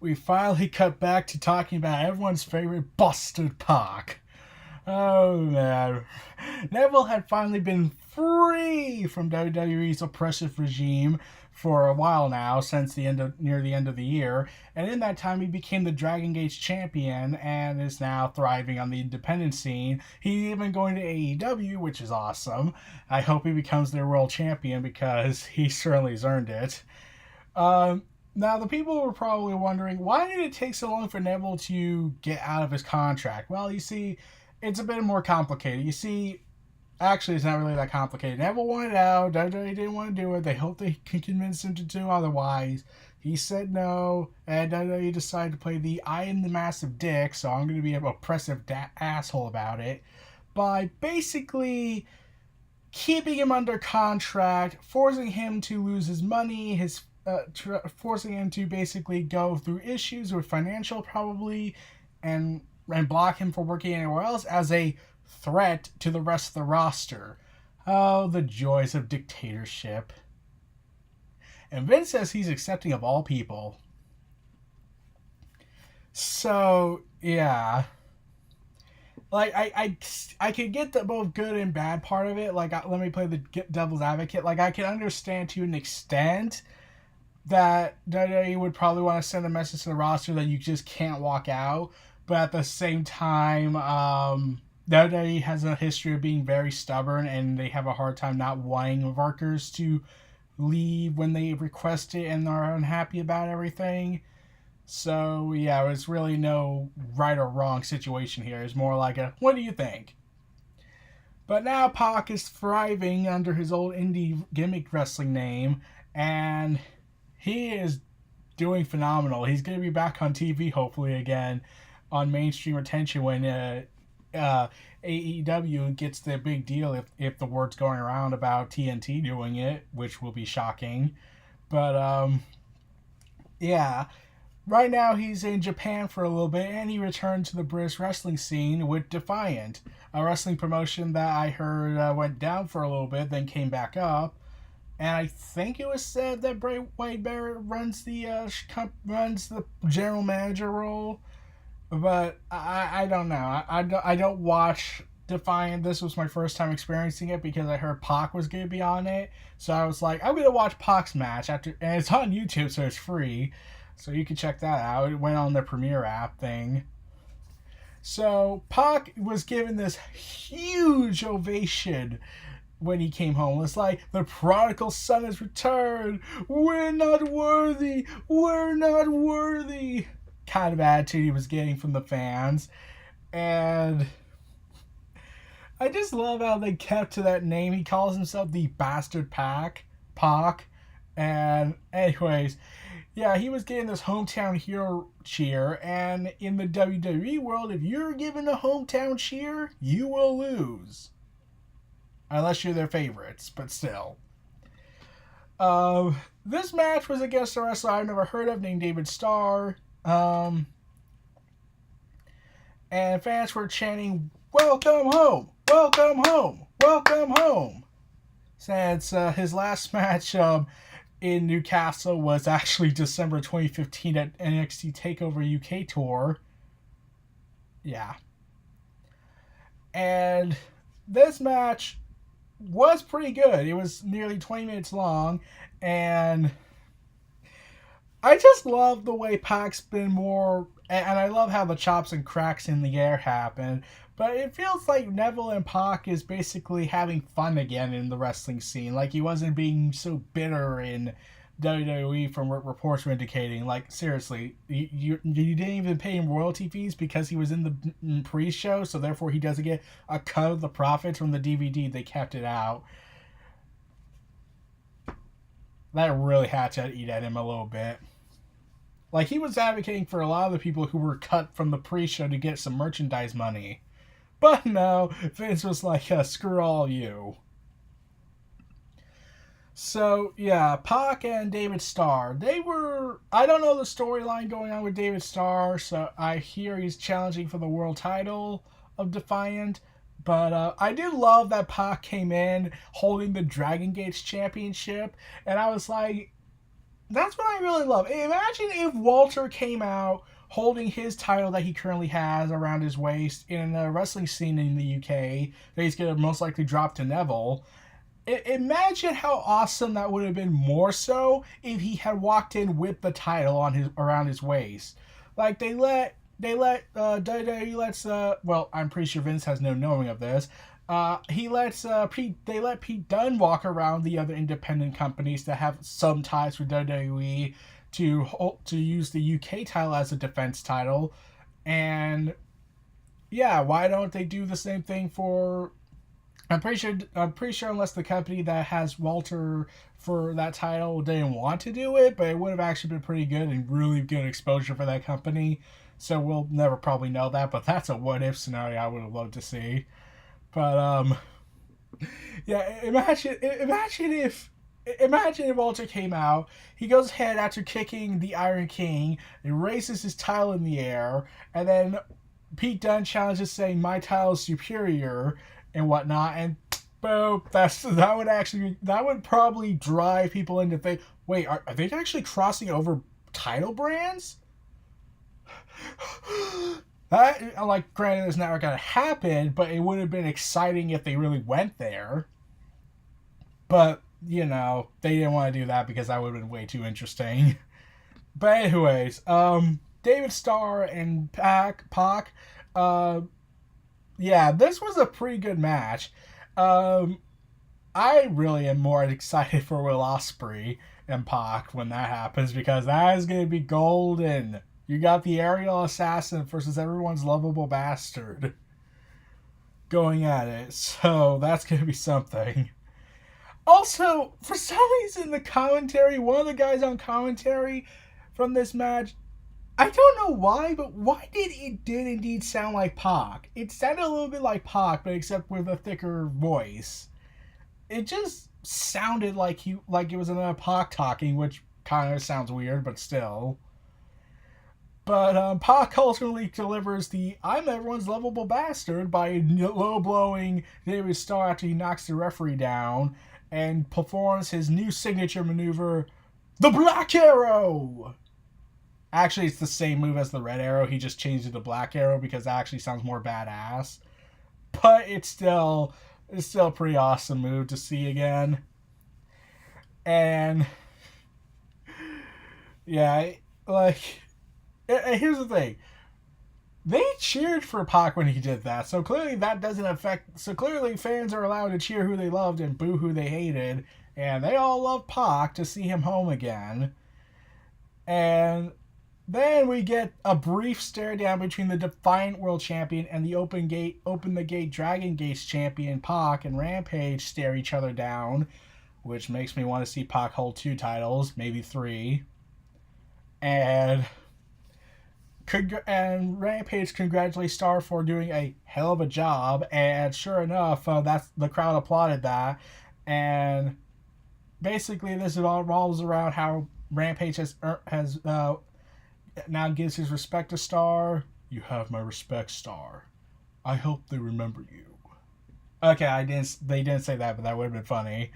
we finally cut back to talking about everyone's favorite busted PAC. Oh man. Neville had finally been free from WWE's oppressive regime for a while now, since near the end of the year, and in that time he became the Dragon Gate champion and is now thriving on the independent scene. He's even going to AEW, which is awesome. I hope he becomes their world champion because he certainly has earned it. Now, the people were probably wondering, why did it take so long for Neville to get out of his contract? Well, you see, it's a bit more complicated. You see, actually, it's not really that complicated. Neville wanted out. WWE didn't want to do it. They hoped they could convince him to do otherwise. He said no, and WWE decided to play the I am the massive dick, so I'm going to be an oppressive asshole about it, by basically keeping him under contract, forcing him to lose his money, forcing him to basically go through issues with financial probably, and block him from working anywhere else as a threat to the rest of the roster. Oh, the joys of dictatorship. And Vince says he's accepting of all people. So, yeah. Like, I could get the both good and bad part of it. Like, let me play the devil's advocate. Like, I can understand to an extent that WWE would probably want to send a message to the roster that you just can't walk out. But at the same time, WWE has a history of being very stubborn, and they have a hard time not wanting workers to leave when they request it and are unhappy about everything. So, yeah, it's really no right or wrong situation here. It's more like a, what do you think? But now PAC is thriving under his old indie gimmick wrestling name, and he is doing phenomenal. He's going to be back on TV, hopefully, again, on mainstream attention when AEW gets the big deal, if the word's going around about TNT doing it, which will be shocking. But, yeah. Right now, he's in Japan for a little bit, and he returned to the British wrestling scene with Defiant, a wrestling promotion that I heard went down for a little bit, then came back up. And I think it was said that Bray Wyatt Barrett runs the general manager role, but I don't know. I don't watch Defiant. This was my first time experiencing it because I heard PAC was going to be on it, so I was like, I'm going to watch PAC's match after, and it's on YouTube, so it's free. So you can check that out. It went on the Premiere app thing. So PAC was given this huge ovation when he came home. It's like, the prodigal son has returned. We're not worthy. We're not worthy. Kind of attitude he was getting from the fans. And I just love how they kept to that name. He calls himself the Bastard PAC. And anyways, yeah, he was getting this hometown hero cheer, and in the WWE world, if you're given a hometown cheer, you will lose. Unless you're their favorites, but still. This match was against a wrestler I've never heard of named David Starr. And fans were chanting, "Welcome home! Welcome home! Welcome home!" Since his last match in Newcastle was actually December 2015 at NXT TakeOver UK Tour. Yeah. And this match was pretty good. It was nearly 20 minutes long, and I just love the way PAC's been more, and I love how the chops and cracks in the air happen, but it feels like Neville and PAC is basically having fun again in the wrestling scene. Like, he wasn't being so bitter in WWE from what reports were indicating. Like, seriously, you didn't even pay him royalty fees because he was in the pre-show, so therefore he doesn't get a cut of the profits from the DVD. They kept it out. That really had to eat at him a little bit. Like, he was advocating for a lot of the people who were cut from the pre-show to get some merchandise money. But no, Vince was like, screw all you. So, yeah, PAC and David Starr. I don't know the storyline going on with David Starr, so I hear he's challenging for the world title of Defiant. But I do love that PAC came in holding the Dragon Gates championship, and I was like, That's what I really love. Imagine if Walter came out holding his title that he currently has around his waist in a wrestling scene in the UK that he's going to most likely drop to Neville. Imagine how awesome that would have been, more so if he had walked in with the title on his around his waist. Like WWE lets well, I'm pretty sure Vince has no knowing of this. He lets they let Pete Dunne walk around the other independent companies that have some ties with WWE to use the UK title as a defense title, and yeah, why don't they do the same thing for? I'm pretty sure unless the company that has Walter for that title didn't want to do it, but it would have actually been pretty good and really good exposure for that company. So we'll never probably know that, but that's a what if scenario I would have loved to see. But yeah, imagine if Walter came out, he goes ahead after kicking the Iron King, and raises his title in the air, and then Pete Dunne challenges saying my title is superior and whatnot, and boom, that would probably drive people into think, wait, are they actually crossing over title brands? That, like, granted, it's never gonna happen, but it would have been exciting if they really went there. But they didn't want to do that because that would have been way too interesting. But anyways, David Starr and PAC, yeah, this was a pretty good match. I really am more excited for Will Ospreay and PAC when that happens, because that is going to be golden. You got the aerial assassin versus everyone's lovable bastard going at it, so that's going to be something. Also, for some reason, the commentary, one of the guys on commentary from this match, I don't know why, but why did indeed sound like PAC? It sounded a little bit like PAC, but except with a thicker voice. It just sounded like it was another PAC talking, which kind of sounds weird, but still. But PAC ultimately delivers the "I'm everyone's lovable bastard" by low blowing David Starr after he knocks the referee down, and performs his new signature maneuver, the Black Arrow. Actually, it's the same move as the Red Arrow. He just changed it to Black Arrow because it actually sounds more badass. But it's still a pretty awesome move to see again. And yeah, like, here's the thing. They cheered for PAC when he did that, so clearly that doesn't affect. So clearly fans are allowed to cheer who they loved and boo who they hated, and they all love PAC to see him home again. And then we get a brief stare down between the Defiant World Champion and the Open the Gate Dragon Gates Champion PAC and Rampage stare each other down, which makes me want to see PAC hold 2 titles, maybe 3. And Rampage congratulates Starr for doing a hell of a job, and sure enough, that's the crowd applauded that. And basically, this all revolves around how Rampage has now gives his respect to Starr. You have my respect, Starr. I hope they remember you. Okay, they didn't say that, but that would have been funny.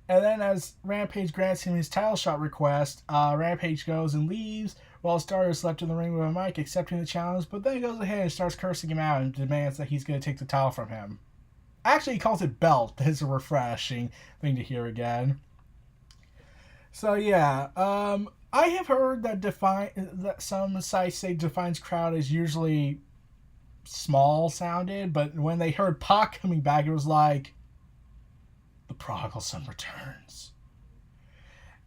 And then as Rampage grants him his title shot request, Rampage goes and leaves while Starr is left in the ring with a mic accepting the challenge, but then he goes ahead and starts cursing him out and demands that he's going to take the title from him. Actually, he calls it belt. It's a refreshing thing to hear again. So yeah, I have heard that some sites say Defiant's crowd is usually small sounded, but when they heard PAC coming back, it was like, the prodigal son returns.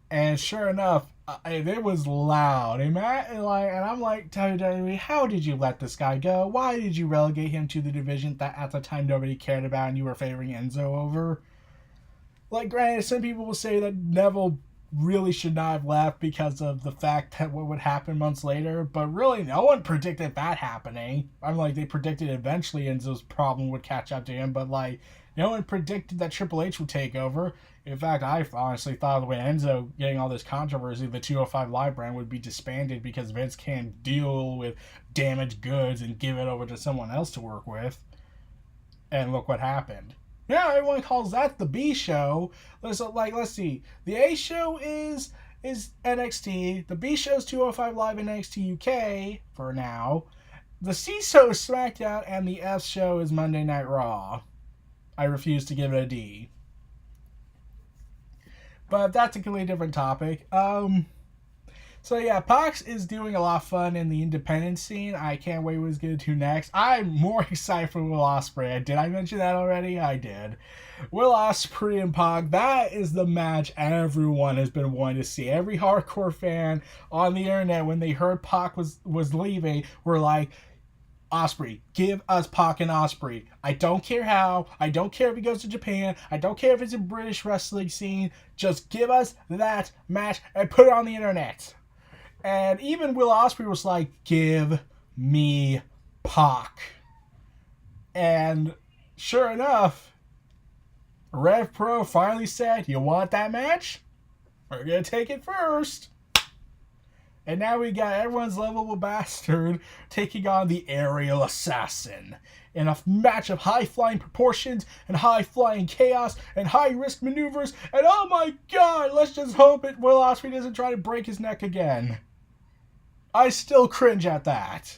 And sure enough, it was loud. And I'm like, WWE, how did you let this guy go? Why did you relegate him to the division that at the time nobody cared about and you were favoring Enzo over? Like, granted, some people will say that Neville really should not have left because of the fact that what would happen months later, but really no one predicted that happening. I'm like, they predicted eventually Enzo's problem would catch up to him, but like, no one predicted that Triple H would take over. In fact, I honestly thought the way Enzo getting all this controversy, the 205 Live brand would be disbanded because Vince can't deal with damaged goods and give it over to someone else to work with. And look what happened. Yeah, everyone calls that the B show. Let's see. The A show is NXT. The B show is 205 Live in NXT UK for now. The C show is SmackDown, and the F show is Monday Night Raw. I refuse to give it a D. But that's a completely different topic. So yeah, PAC is doing a lot of fun in the independent scene. I can't wait what he's going to do next. I'm more excited for Will Ospreay. Did I mention that already? I did. Will Ospreay and PAC, that is the match everyone has been wanting to see. Every hardcore fan on the internet, when they heard PAC was leaving, were like, Ospreay, give us PAC and Ospreay. I don't care how. I don't care if he goes to Japan. I don't care if it's a British wrestling scene. Just give us that match and put it on the internet. And even Will Ospreay was like, give me PAC. And sure enough, Rev Pro finally said, you want that match? We're going to take it first. And now we got everyone's lovable bastard taking on the aerial assassin in a match of high-flying proportions and high-flying chaos and high-risk maneuvers. And oh my god, let's just hope Will Ospreay doesn't try to break his neck again. I still cringe at that.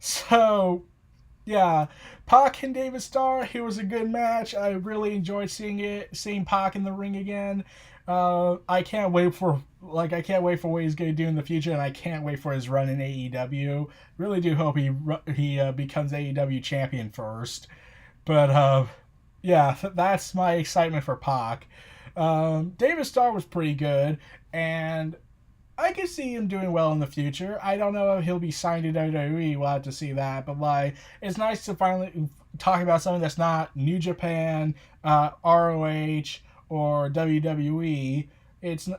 So, yeah, PAC and David Starr, it was a good match. I really enjoyed seeing PAC in the ring again. I can't wait for what he's going to do in the future, and I can't wait for his run in AEW. Really do hope he becomes AEW champion first. But yeah, that's my excitement for PAC. David Starr was pretty good, and I can see him doing well in the future. I don't know if he'll be signed to WWE. We'll have to see that. But it's nice to finally talk about something that's not New Japan, ROH, or WWE.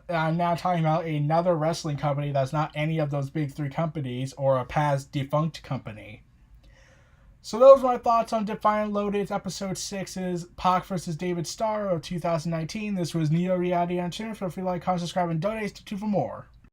I'm now talking about another wrestling company that's not any of those big three companies or a past defunct company. So those are my thoughts on Defiant Loaded episode 6's PAC versus David Starr of 2019. This was Neo Reality on Channel. So if you like, comment, subscribe, and donate to for more.